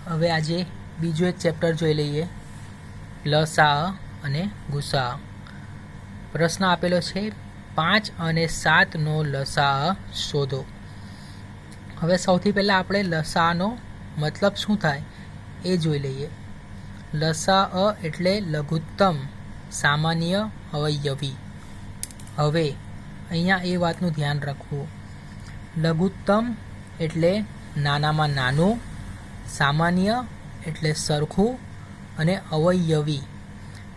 હવે આજે બીજું એક ચેપ્ટર જોઈ લઈએ, લસા અને ગુસા. પ્રશ્ન આપેલો છે 5 અને 7નો લસા શોધો. હવે સૌથી પહેલાં આપણે લસાનો મતલબ શું થાય એ જોઈ લઈએ. લસા એટલે લઘુત્તમ સામાન્ય અવયવી. હવે અહીંયા એ વાતનું ધ્યાન રાખવું, લઘુત્તમ એટલે નાનામાં નાનું, સામાન્ય એટલે સરખું, અને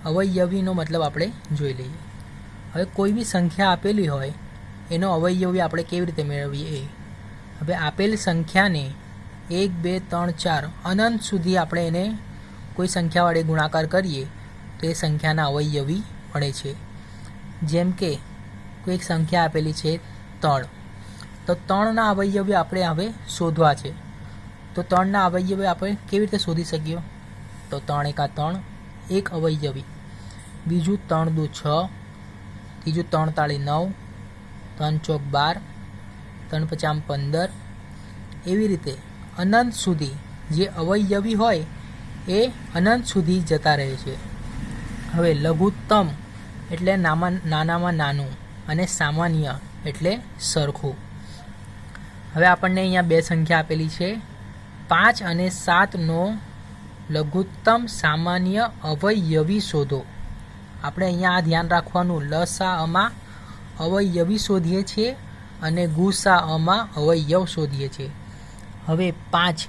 અવયવીનો મતલબ આપણે જોઈ લઈએ. હવે કોઈ બી સંખ્યા આપેલી હોય એનો અવયવી આપણે કેવી રીતે મેળવીએ. હવે આપેલ સંખ્યાને 1 2 3 4 અનંત સુધી આપણે એને કોઈ સંખ્યા વડે ગુણાકાર કરીએ તો એ સંખ્યાના અવયવી મળે છે. જેમ કે કોઈ એક સંખ્યા આપેલી છે 3, તો 3ના અવયવી આપણે હવે શોધવા છે. તો 3ના અવયવી આપણે કેવી રીતે શોધી શકીએ? તો 3 એકા 3 એક અવયવી, બીજું 3 દુ 6, ત્રીજું 3 તાળી 9, 3 ચોક 12, 3 પચામ 15. એવી રીતે અનંત સુધી જે અવયવી હોય એ અનંત સુધી જતા રહે છે. હવે લઘુત્તમ એટલે નાનામાં નાનું અને સામાન્ય એટલે સરખું. હવે આપણને અહીંયા બે સંખ્યા આપેલી છે, 5 અને 7નો લઘુત્તમ સામાન્ય અવયવી શોધો. આપણે અહીંયા આ ધ્યાન રાખવાનું, લસાઅમાં અવયવી શોધીએ છીએ અને ગુસાઅમાં અવયવ શોધીએ છીએ. હવે 5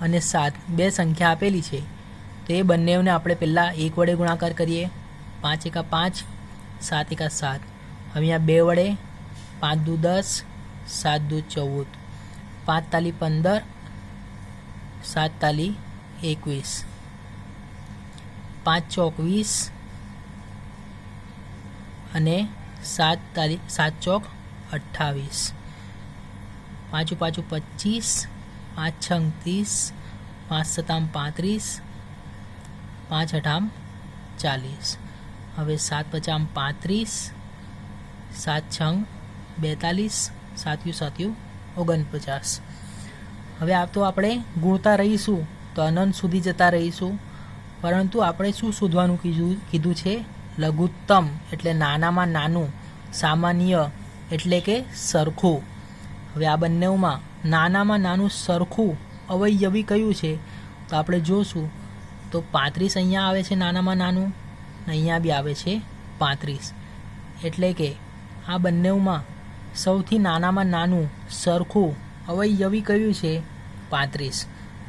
અને 7 બે સંખ્યા આપેલી છે, તો એ બંનેને આપણે પહેલાં 1 વડે ગુણાકાર કરીએ. 5 એકા 5, 7 એકા 7. હવે અહીંયા 2 વડે, 5 દુ 10, 7 દુ 14, 5 તાલી 15, 7 તાલી 21, 5 ચોક 20 અને 7 ચોક 28, 5 પાછું 25, 5 છંગ 30, 5 સતામ 35, 5 અઠામ 40. હવે 7 પચામ 35, 7 છંગ 42, 7 7 49. હવે આ તો આપણે ગુણતા રહીશું તો અનંત સુધી જતા રહીશું, પરંતુ આપણે શું શોધવાનું કીધું છે? લઘુત્તમ એટલે નાનામાં નાનું, સામાન્ય એટલે કે સરખું. હવે આ બંનેમાં નાનામાં નાનું સરખું અવયવી કયું છે? તો આપણે જોશું તો 35 અહીંયા આવે છે નાનામાં નાનું, અહીંયા બી આવે છે 35. એટલે કે આ બંનેમાં સૌથી નાનામાં નાનું સરખું અવયવી કયું છે? 35.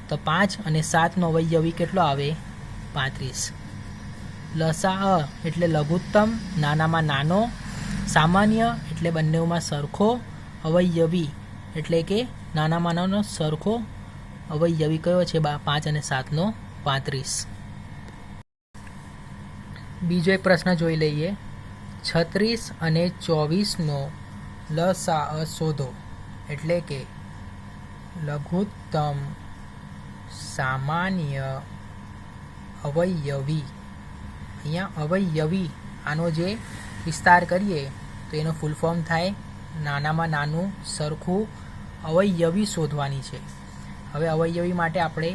તો 5 અને 7નો અવયવી કેટલો આવે? 35. લસા એટલે લઘુત્તમ નાનામાં નાનો, સામાન્ય એટલે બંનેમાં સરખો, અવયવી એટલે કે નાનામાં નાનો સરખો અવયવી કયો છે? 5 અને 7નો 35. બીજો એક પ્રશ્ન જોઈ લઈએ, 36 અને 24નો લસા શોધો. એટલે કે લઘુત્તમ સામાન્ય અવયવી. અહીંયા અવયવી, આનો જે વિસ્તાર કરીએ તો એનો ફૂલ ફોર્મ થાય નાનામાં નાનું સરખું અવયવી શોધવાની છે. હવે અવયવી માટે આપણે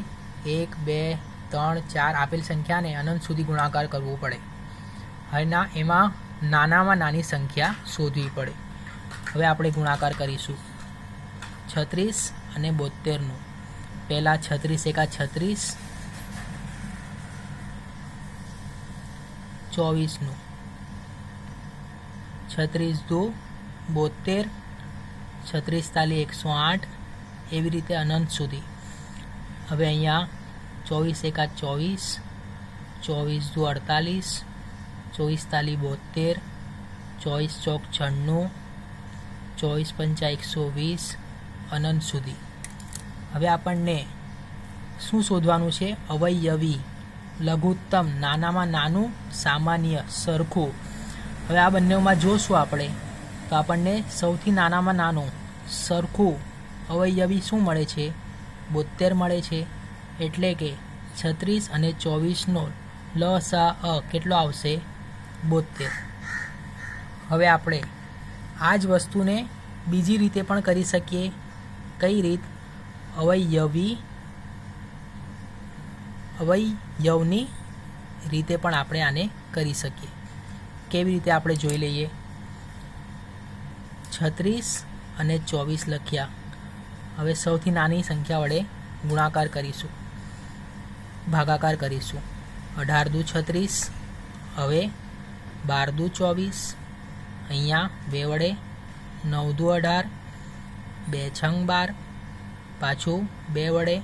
1 2 3 4 આપેલ સંખ્યાને અનંત સુધી ગુણાકાર કરવું પડે. હવે એમાં નાનામાં નાની સંખ્યા શોધવી પડે. હવે આપણે ગુણાકાર કરીશું 36 અને 72નું. પહેલાં 36 એકા 36, 24નું, 36 દુ 72, 36 તાલી 108, એવી રીતે અનંત સુધી. હવે અહીંયા 24 એકા 24, 24 દુ 48, 24 તાલી 72, 24 ચોક 96, 24 પંચા 120, અનંત સુધી. હવે આપણને શું શોધવાનું છે? અવયવી, લઘુત્તમ નાનામાં નાનું, સામાન્ય સરખું. હવે આ બંનેમાં જોશું આપણે તો આપણને સૌથી નાનામાં નાનું સરખું અવયવી શું મળે છે? 72 મળે છે. એટલે કે 36 અને 24નો લસા કેટલો આવશે? 72. હવે આપણે આ જ વસ્તુને બીજી રીતે પણ કરી શકીએ. કઈ રીત? અવયવી અવયવની રીતે પણ આપણે આને કરી શકીએ. કેવી રીતે આપણે જોઈ લઈએ. 36 અને 24 લખ્યા. હવે સૌથી નાની સંખ્યા વડે ગુણાકાર કરીશું, ભાગાકાર કરીશું. 18 દુ 36, હવે 12 દુ 24, અહીંયા 2 વડે 9 દુ 18, 2 છંગ 12, પાછું 2 વડે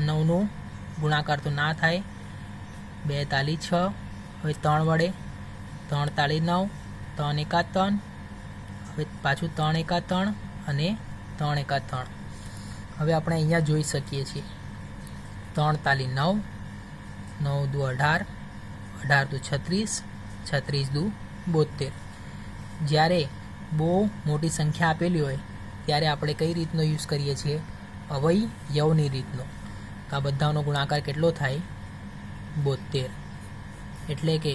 9નું ગુણાકાર તો ના થાય, 2 તાલી 6, હવે 3 વડે 3 તાલી 9, 3 એકા 3, હવે પાછું 3 એકા 3 અને 3 એકા 3. હવે આપણે અહીંયા જોઈ શકીએ છીએ 3 તાલી 9, 9 દુ 18, 18 દુ 36, 36 દુ 72. જ્યારે બહુ મોટી સંખ્યા આપેલી હોય ત્યારે આપણે કઈ રીતનો યુઝ કરીએ છીએ? અવયવની રીતનો. તો આ બધાનો ગુણાકાર કેટલો થાય? 72. એટલે કે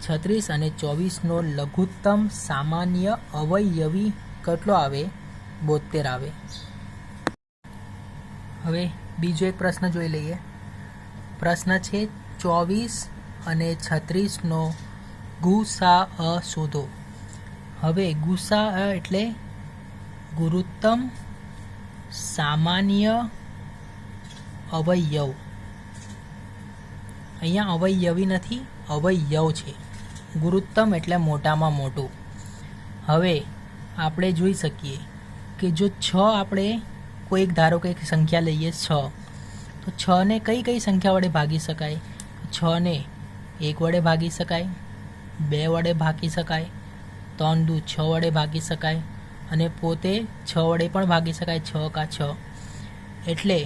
36 અને 24નો લઘુત્તમ સામાન્ય અવયવી કેટલો આવે? 72 આવે. હવે બીજો એક પ્રશ્ન જોઈ લઈએ. પ્રશ્ન છે 24 અને 36નો ગુસાઅ શોધો. હવે ગુસાઅ એટલે ગુરુત્તમ સામાન્ય અવયવ. અહીંયા અવયવી નથી, અવયવ છે. ગુરુત્તમ એટલે મોટામાં મોટું. હવે આપણે જોઈ શકીએ કે જો 6 આપણે કોઈ એક ધારો કે એક સંખ્યા લઈએ 6, તો 6ને કઈ કઈ સંખ્યા વડે ભાગી શકાય? 6ને 1 વડે ભાગી શકાય, 2 વડે ભાગી શકાય, 3 દુ 6 વડે ભાગી શકાય અને પોતે 6 વડે પણ ભાગી શકાય, 6 કા 6. એટલે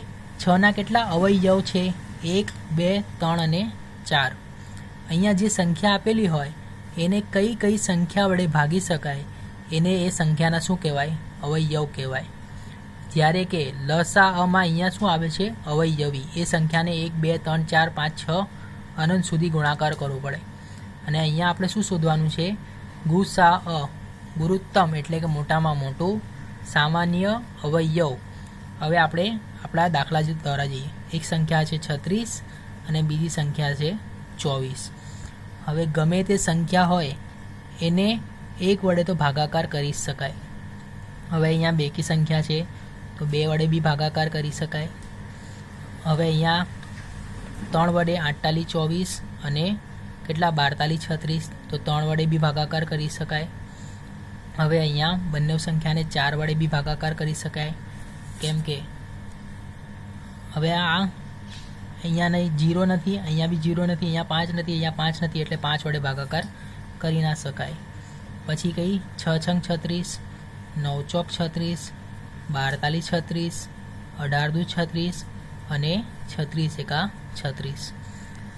6ના કેટલા અવયવ છે? 1, 2, 3 અને 4. અહીંયા જે સંખ્યા આપેલી હોય એને કઈ કઈ સંખ્યા વડે ભાગી શકાય એને એ સંખ્યાના શું કહેવાય? અવયવ કહેવાય. જ્યારે કે લસાઅમાં અહીંયા શું આવે છે? અવયવી. એ સંખ્યાને 1, 2, 3, 4, 5, 6 અનંત સુધી ગુણાકાર કરવો પડે. અને અહીંયા આપણે શું શોધવાનું છે? ગુસાઅ, ગુરુત્તમ એટલે કે મોટામાં મોટું સામાન્ય અવયવ. હવે આપણે આપણા દાખલા દ્વારા જઈએ. એક સંખ્યા છે 36 અને બીજી સંખ્યા છે 24. હવે ગમે તે સંખ્યા હોય એને 1 વડે તો ભાગાકાર કરી શકાય. હવે અહીંયા બેકી સંખ્યા છે તો 2 વડે બી ભાગાકાર કરી શકાય. હવે અહીંયા 3 વડે 8 તાલી 24 અને કેટલા 12 તાલી 36, તો 3 વડે બી ભાગાકાર કરી શકાય. હવે અહીંયા બંને સંખ્યાને 4 વડે બી ભાગાકાર કરી શકાય. કેમ કે હવે આ અહીંયા નહીં 0 નથી, અહીંયા બી 0 નથી, અહીંયા 5 નથી, અહીંયા 5 નથી, એટલે 5 વડે ભાગાકાર કરી ના શકાય. પછી કઈ 6 છંગ 36, 9 ચોક 36, 12 તાલી 36, 18 દુ 36 અને 36 એકા 36.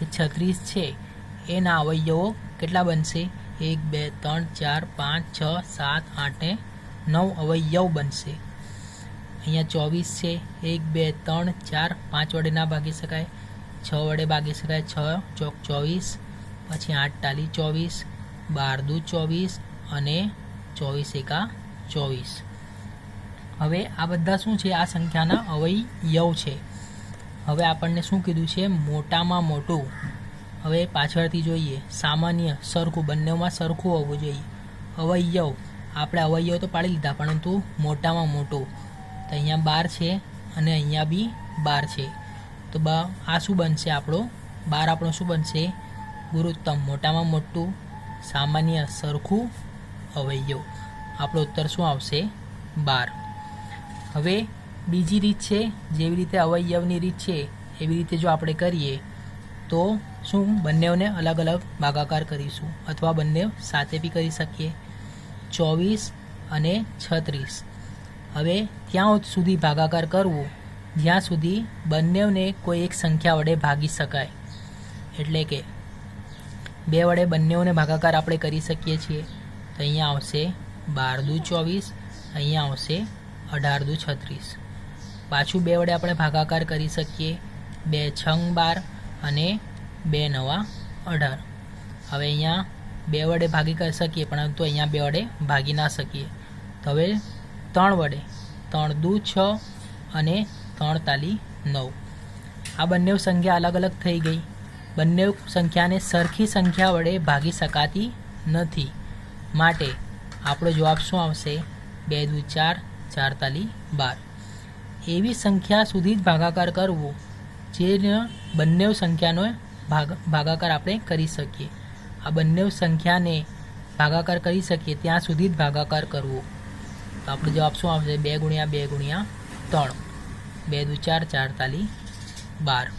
એ 36 છે એના અવયવો કેટલા બનશે? 1, 2, 3, 4, 5, 6, 7, 8 ને 9 અવયવ બનશે. અહીંયા 24 છે, 1, 2, 3, 4, 5 વડે ના ભાગી શકાય, 6 વડે ભાગી શકાય, 6 ચોક 24, પછી 8 તાલી 24, 12 દુ 24 અને 24 એકા 24. હવે આ બધા શું છે? આ સંખ્યાના અવયવ છે. હવે આપણને શું કીધું છે? મોટામાં મોટું. હવે પાછળથી જોઈએ. સામાન્ય, સરખું, બંનેમાં સરખું હોવું જોઈએ. અવયવ, આપણે અવયવ તો પાડી લીધા, પરંતુ મોટામાં મોટું તો અહીંયા 12 છે અને અહીંયા બી 12 છે. તો આ શું બનશે? આપણો 12 આપણો શું બનશે? ગુરુત્તમ, મોટામાં મોટું સામાન્ય સરખું અવયવ. આપણો ઉત્તર શું આવશે? 12. હવે બીજી રીત છે, જેવી રીતે અવયવની રીત છે એવી રીતે જો આપણે કરીએ તો શું બંનેઓને અલગ અલગ ભાગાકાર કરીશું અથવા બંને સાથે બી કરી શકીએ. 24 અને 36. હવે ત્યાં સુધી ભાગાકાર કરવું જ્યાં સુધી બંનેને કોઈ એક સંખ્યા વડે ભાગી શકાય. એટલે કે 2 વડે બંનેઓને ભાગાકાર આપણે કરી શકીએ છીએ. તો અહીંયા આવશે 12 દુ 24, અહીંયા આવશે 18 દુ 36. પાછું 2 વડે આપણે ભાગાકાર કરી શકીએ. 2 છંગ 12 અને 2 નવા 18. હવે અહીંયા 2 વડે ભાગી કરી શકીએ, પરંતુ અહીંયા 2 વડે ભાગી ના શકીએ. તો હવે 3 વડે 3 દુ 6 અને 3 તાલી 9. આ બંને સંખ્યા અલગ અલગ થઈ ગઈ. બંને સંખ્યાને સરખી સંખ્યા વડે ભાગી શકાતી નથી. માટે આપણો જવાબ શું આવશે? 2 × 4 = 4 × 12. એવી સંખ્યા સુધી જ ભાગાકાર કરવો જે બંને સંખ્યાનો ભાગાકાર આપણે કરી શકીએ. આ બંને સંખ્યાને ભાગાકાર કરી શકીએ ત્યાં સુધી જ ભાગાકાર કરવો. તો આપણો જવાબ શું આવશે? 2 × 2 × 3. 2 × 4 = 4 × 12.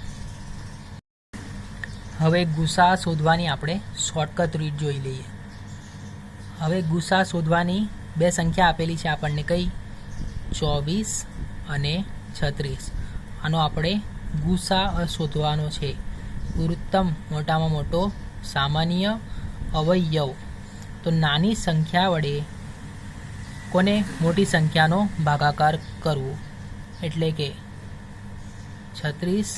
હવે ગુસા શોધવાની આપણે શોર્ટકટ રીત જોઈ લઈએ. હવે ગુસા શોધવાની બે સંખ્યા આપેલી છે આપણને, કઈ? 24 અને 36. આનો આપણે ગુસા શોધવાનો છે. ગુરુત્તમ મોટામાં મોટો સામાન્ય અવયવ. તો નાની સંખ્યા વડે કોને? મોટી સંખ્યાનો ભાગાકાર કરવો. એટલે કે 36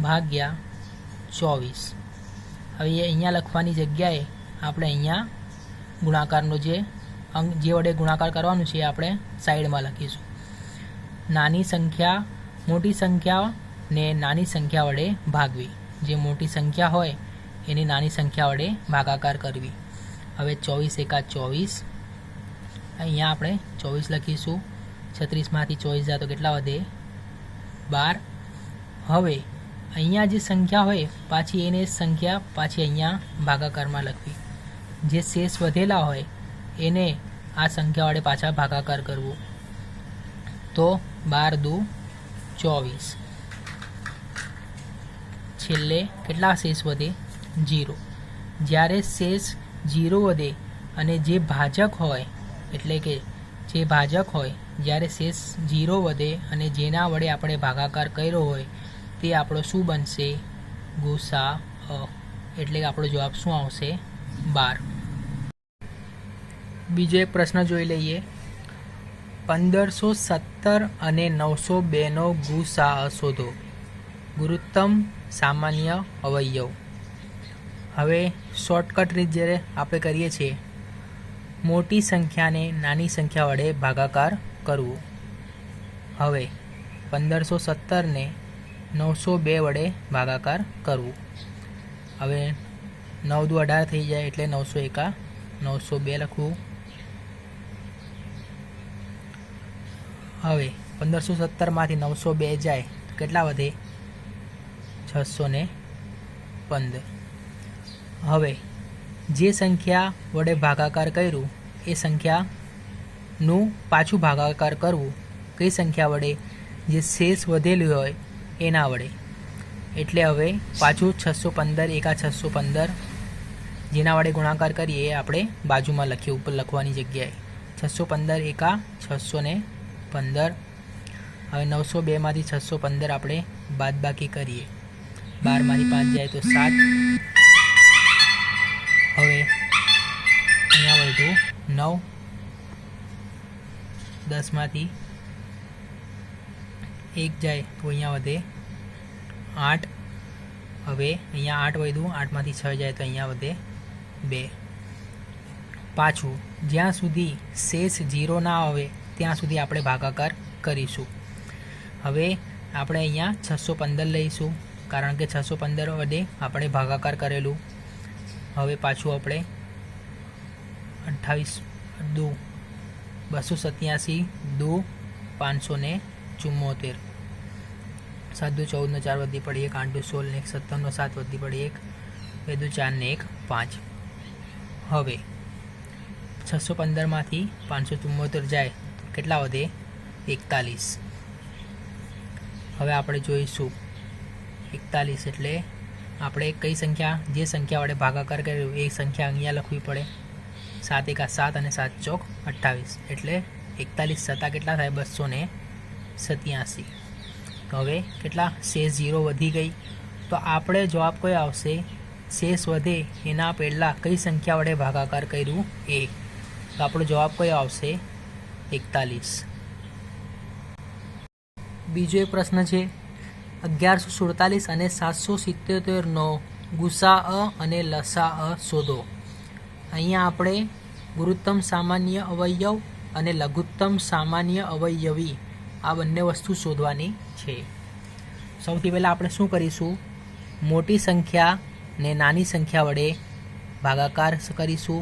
/ 24. હવે અહીંયા લખવાની જગ્યાએ આપણે અહીંયા ગુણાકારનો જે વડે ગુણાકાર કરવાનું છે આપણે સાઈડમાં લખીશું. નાની સંખ્યા મોટી સંખ્યાને નાની સંખ્યા વડે ભાગવી. જે મોટી સંખ્યા હોય એની નાની સંખ્યા વડે ભાગાકાર કરવી. હવે 24 × 1 = 24. અહીંયા આપણે 24 લખીશું. 36માંથી 24 જાય તો કેટલા વધે? 12. હવે અહીંયા જે સંખ્યા હોય પાછી એને સંખ્યા પાછી અહીંયા ભાગાકારમાં લખવી. જે શેષ વધેલા હોય એને આ સંખ્યા વડે પાછા ભાગાકાર કરવો. તો 12 × 2 = 24. છેલ્લે કેટલા શેષ વધે? 0. જ્યારે શેષ 0 વધે અને જે ભાજક હોય, એટલે કે જે ભાજક હોય, જ્યારે શેષ 0 વધે અને જેના વડે આપણે ભાગાકાર કર્યો હોય તે આપણો શું બનશે? ગુસા અ. એટલે કે આપણો જવાબ શું આવશે? 12. બીજો એક પ્રશ્ન જોઈ લઈએ. 1517 અને 902નો ગુસા શોધો. ગુરુત્તમ સામાન્ય અવયવ. હવે શોર્ટકટ રીત જ્યારે આપણે કરીએ છીએ, મોટી સંખ્યાને નાની સંખ્યા વડે ભાગાકાર કરવો. હવે 1517ને 902 વડે ભાગાકાર કરવું. હવે 9 × 2 = 18 થઈ જાય એટલે 901 902 લખવું. હવે 1517માંથી 902 જાય તો કેટલા વધે? 615. હવે જે સંખ્યા વડે ભાગાકાર કર્યું એ સંખ્યાનું પાછું ભાગાકાર કરવું. કઈ સંખ્યા વડે? જે શેષ વધેલું હોય એના વડે. એટલે હવે પાછું 615 × 615 જેના વડે ગુણાકાર કરીએ એ આપણે બાજુમાં લખીએ, ઉપર લખવાની જગ્યાએ. 615 × 615. હવે 902માંથી 615 આપણે બાદબાકી કરીએ. 12માંથી 5 જાય તો 7. હવે અહીંયા વધ્યું 9. 10માંથી 1 જાય તો અહીંયા વધે 8. હવે અહીંયા 8 વધ્યું. 8માંથી 6 જાય તો અહીંયા વધે 2. પાછું જ્યાં સુધી શેષ 0 ના આવે ત્યાં સુધી આપણે ભાગાકાર કરીશું. હવે આપણે અહીંયા 615 લઈશું કારણ કે 615 વડે આપણે ભાગાકાર કરેલું. હવે પાછું આપણે 28 2 287 2 574. 7 × 2 = 14 4 વધી પડી 1 8 × 2 = 16 1 7 વધી પડી 1 2 4 ને 1 5. હવે 615માંથી 574 જાય તો કેટલા વધે? 41. હવે આપણે જોઈશું 41 એટલે આપણે કઈ સંખ્યા, જે સંખ્યા વડે ભાગાકાર કર્યો એ સંખ્યા અહીંયા લખવી પડે. 7 × 1 = 7 અને 7 × 4 = 28. એટલે 41 છતાં કેટલા થાય? 287. તો હવે કેટલા? શેષ 0 વધી ગઈ. તો આપણે જવાબ કયો આવશે? શેષ વધે એના પહેલાં કઈ સંખ્યા વડે ભાગાકાર કર્યું એ. તો આપણો જવાબ કયો આવશે? 41. બીજો એક પ્રશ્ન છે 1147 અને 777નો ગુસા અને લસા શોધો. અહીંયા આપણે ગુરુત્તમ સામાન્ય અવયવ અને લઘુત્તમ સામાન્ય અવયવી આ બંને વસ્તુ શોધવાની છે. સૌથી પહેલાં આપણે શું કરીશું, મોટી સંખ્યા ને નાની સંખ્યા વડે ભાગાકાર કરીશું.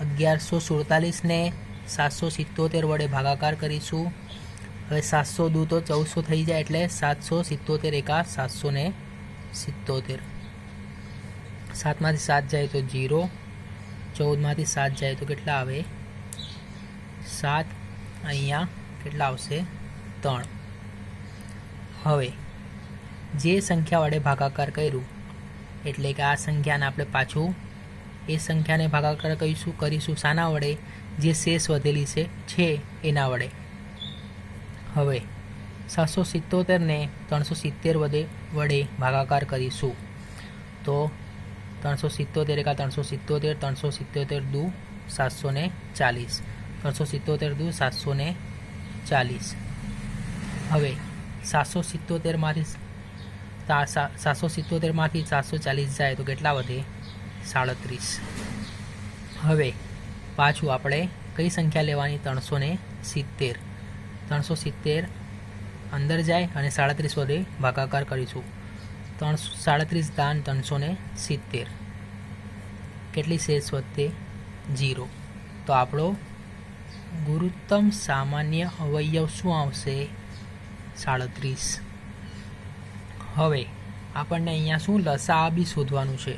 1147 ને 777 વડે ભાગાકાર કરીશું. હવે 700 દૂ તો 1400 થઈ જાય, એટલે 777 એકા 777. 7માંથી 7 જાય તો 0, 14માંથી 7 જાય તો કેટલા આવે 7, અહીંયા કેટલા આવશે 3. હવે જે સંખ્યા વડે ભાગાકાર કર્યું એટલે કે આ સંખ્યાને આપણે પાછું એ સંખ્યાને ભાગાકાર કરીશું શાના વડે, જે શેષ વધેલી છે એના વડે. હવે 777 ને 370 વડે ભાગાકાર કરીશું તો 377 એકા 377, 377 દૂ 740, 377 દૂ 740. હવે 777માંથી 740 જાય તો કેટલા વધે 37. હવે પાછું આપણે કઈ સંખ્યા લેવાની, 370. 370 અંદર જાય અને 37 વડે ભાગાકાર કરીશું. 37 દાન 370, કેટલી શેષ વધે 0. તો આપણો ગુરુત્તમ સામાન્ય અવયવ શું આવશે 37. હવે આપણને અહીંયા શું લસા બી શોધવાનું છે,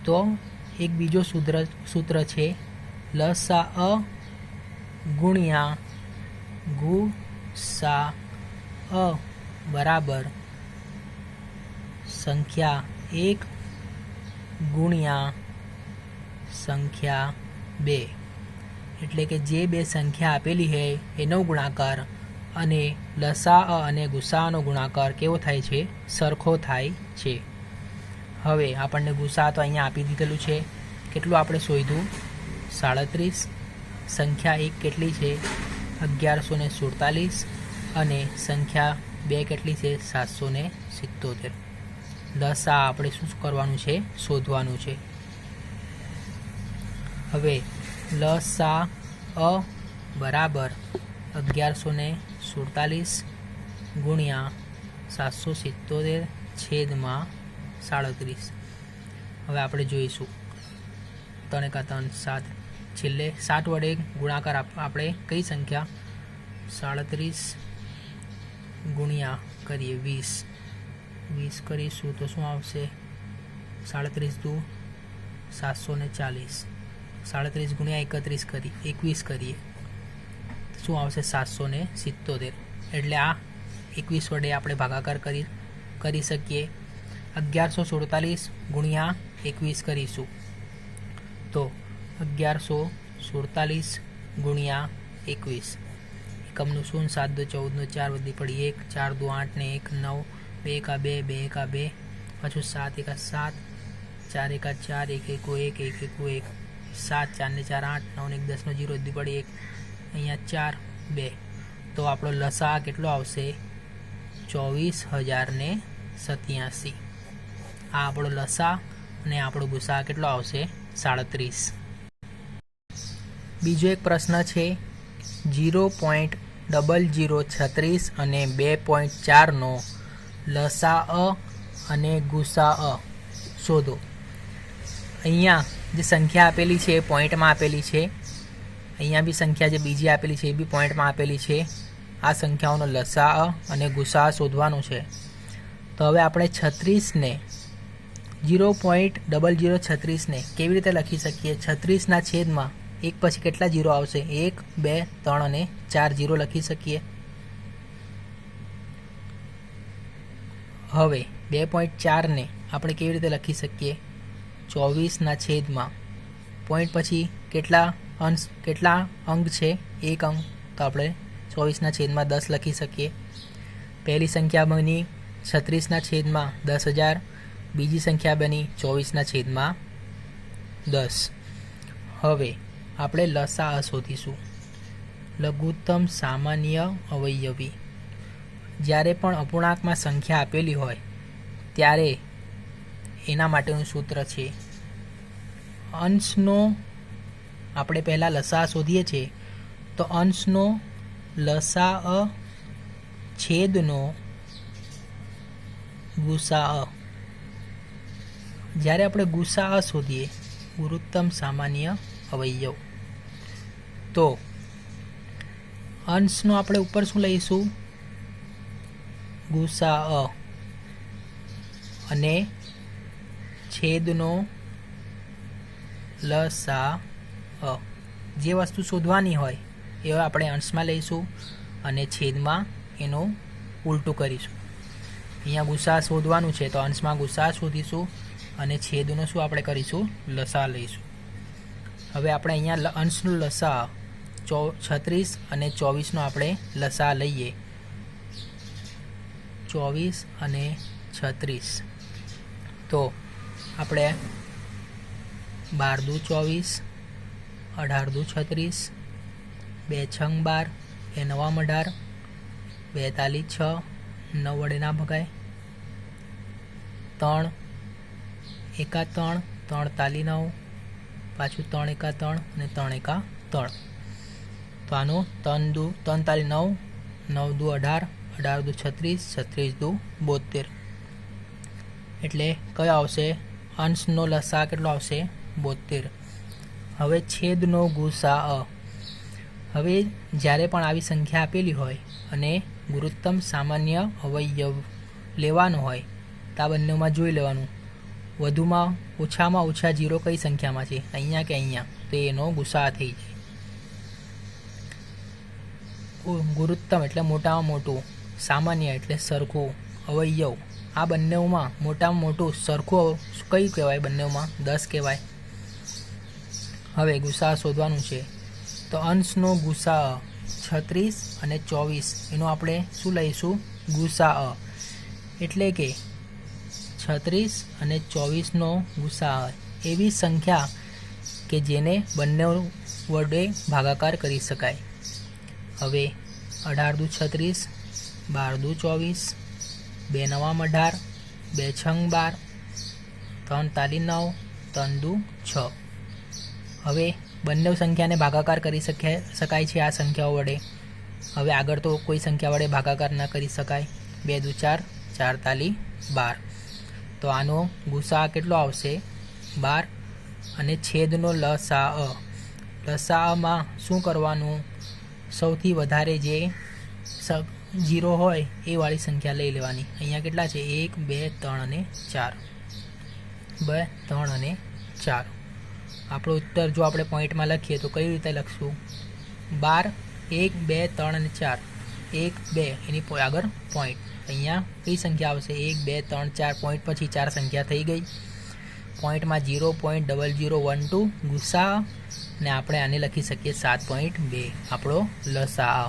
તો એક બીજો સૂત્ર છે લસા ગુણ્યા ગુસા બરાબર સંખ્યા 1 ગુણ્યા સંખ્યા 2. એટલે કે જે બે સંખ્યા આપેલી છે એનો ગુણાકાર અને લસા અને ગુસાનો ગુણાકાર કેવો થાય છે, સરખો થાય છે. હવે આપણને ગુસા તો અહીંયા આપી દીધેલું છે, કેટલું આપણે શોધ્યું 37. સંખ્યા 1 કેટલી છે 1147 અને સંખ્યા 2 કેટલી છે 777. લસા આપણે શું કરવાનું છે, શોધવાનું છે. હવે લસા બરાબર 1147 ગુણ્યા 777 છેદમાં 37. હવે આપણે જોઈશું 3 એકા 3 7, છેલ્લે 7 વડે ગુણાકાર આપણે કઈ સંખ્યા 37 ગુણ્યા કરીએ 20 કરીશું તો શું આવશે 37 દૂ 740, 37 ગુણ્યા 21 કરીએ શું આવશે 777. એટલે આ 21 વડે આપણે ભાગાકાર કરી શકીએ. 1147 ગુણ્યા 21 કરીશું તો 1147 ગુણ્યા 21, એકમનું 0, 7 દો 14 નો 4 વધી પડી 1, 4 દો 8 ને 1 9, 2 એકા 2, 2 એકા 2, પાછું 7 એકા 7, 4 એકા 4, 1 એકુ 1, 1 એકુ 1, 7, 4 ને 4 8, 9 ને 1 10 નો 0 વધી પડી 1, અહીંયા 4 2. તો આપણો લસા કેટલો આવશે 24,087. આ આપણો લસા અને આપણો ગુસા કેટલો આવશે 37. બીજો એક પ્રશ્ન છે 0.0036 અને 2.4નો લસા અને ગુસા શોધો. અહીંયા જે સંખ્યા આપેલી છે એ પોઈન્ટમાં આપેલી છે, અહીંયા બી સંખ્યા જે બીજી આપેલી છે એ બી પોઈન્ટમાં આપેલી છે. આ સંખ્યાઓનો લસા અને ગુસા શોધવાનું છે. તો હવે આપણે 36ને 0.0036 ને કેવી રીતે લખી શકીએ, 36ના છેદમાં એક પછી કેટલા 0 આવશે 1 2 3 અને 4 0 લખી શકીએ. હવે 2.4ને આપણે કેવી રીતે લખી શકીએ, 24ના છેદમાં પોઈન્ટ પછી કેટલા અંક છે, 1 અંક, તો આપણે 24ના છેદમાં 10 લખી શકીએ. પહેલી સંખ્યા બની 36ના છેદમાં 10,000, બીજી સંખ્યા બની 24ના છેદમાં 10. હવે આપણે લસા શોધીશું, લઘુત્તમ સામાન્ય અવયવી. જ્યારે પણ અપૂર્ણાંકમાં સંખ્યા આપેલી હોય ત્યારે એના માટેનું સૂત્ર છે અંશનો. આપણે પહેલાં લસા શોધીએ છીએ તો અંશનો લસા છેદનો ગુસાઅ. જ્યારે આપણે ગુસાઅ શોધીએ ગુરુત્તમ સામાન્ય અવયવ, તો અંશનો આપણે ઉપર શું લઈશું? ગુસાઅ, અને છેદનો લસાઅ. જે વસ્તુ શોધવાની હોય એ આપણે અંશમાં લઈશું અને છેદમાં એનું ઉલટું કરીશું. અહીંયા ગુસા શોધવાનું છે તો અંશમાં ગુસા શોધીશું અને છેદનો શું આપણે કરીશું? લસા લઈશું. હવે આપણે અહીંયા અંશનું લસા 36 અને 24નો આપણે લસા લઈએ. 24 અને 36, તો આપણે 12 દુ 24, 18 દુ 36, 2 છંગ 12, 2 નવા 18, 2 તાલી 6, 9 વડે ના ભગાય, 3 એકા 3, 3 તાલી 9, પાછું 3 એકા 3 અને 3 એકા 3. તો આનું 3 તાલી 9, 9 દુ 18, 18 દુ 36, 36 દુ 72. એટલે કયો આવશે? અંશનો લસા કેટલો આવશે? 72. હવે છેદનો ગુસાઅ. હવે જ્યારે પણ આવી સંખ્યા આપેલી હોય અને ગુરુત્તમ સામાન્ય અવયવ લેવાનો હોય તો આ બંનેમાં જોઈ લેવાનું વધુમાં ઓછામાં ઓછા 0 કઈ સંખ્યામાં છે, અહીંયા કે અહીંયા, તો એનો ગુસાઅ થઈ જાય. ગુરુત્તમ એટલે મોટામાં મોટું, સામાન્ય એટલે સરખું, અવયવ આ બંનેમાં મોટામાં મોટું સરખું કયું કહેવાય? બંનેમાં 10 કહેવાય. હવે ગુસાઅ શોધવાનું છે તો અંશનો ગુસાઅ 36 અને 24 એનો આપણે શું લઈશું? ગુસાઅ. એટલે કે 36 અને 24નો ગુસાઅ એવી સંખ્યા કે જેને બંને વડે ભાગાકાર કરી શકાય. હવે 18 દુ 36, 12 દુ 24, 2 નવા 18, 2 છંગ 12, 3 તાલી 9, 3 દુ 6. હવે બંને સંખ્યાને ભાગાકાર કરી શકાય છે આ સંખ્યાઓ વડે. હવે આગળ તો કોઈ સંખ્યા વડે ભાગાકાર ન કરી શકાય. 2 દુ 4, 4 તાલી 12. તો આનો ગુસાઅ કેટલો આવશે? 12. અને છેદનો લસાઅ. લસાઅમાં શું કરવાનું? સૌથી વધારે જે 0 હોય એ વાળી સંખ્યા લઈ લેવાની. અહીંયા કેટલા છે? 1, 2, 3 અને 4. 2, 3 અને 4. આપણો ઉત્તર જો આપણે પોઈન્ટમાં લખીએ તો કઈ રીતે લખશું? 12, 1, 2, 3 અને 4. 1, 2 એની આગળ પોઈન્ટ. અહીંયા કઈ સંખ્યા આવશે? 1, 2, 3, 4. પોઈન્ટ પછી 4 સંખ્યા થઈ ગઈ. પોઈન્ટમાં 0.0012 ગુસાઅ, ને આપણે આને લખી શકીએ 7.2 આપણો લસાઅ.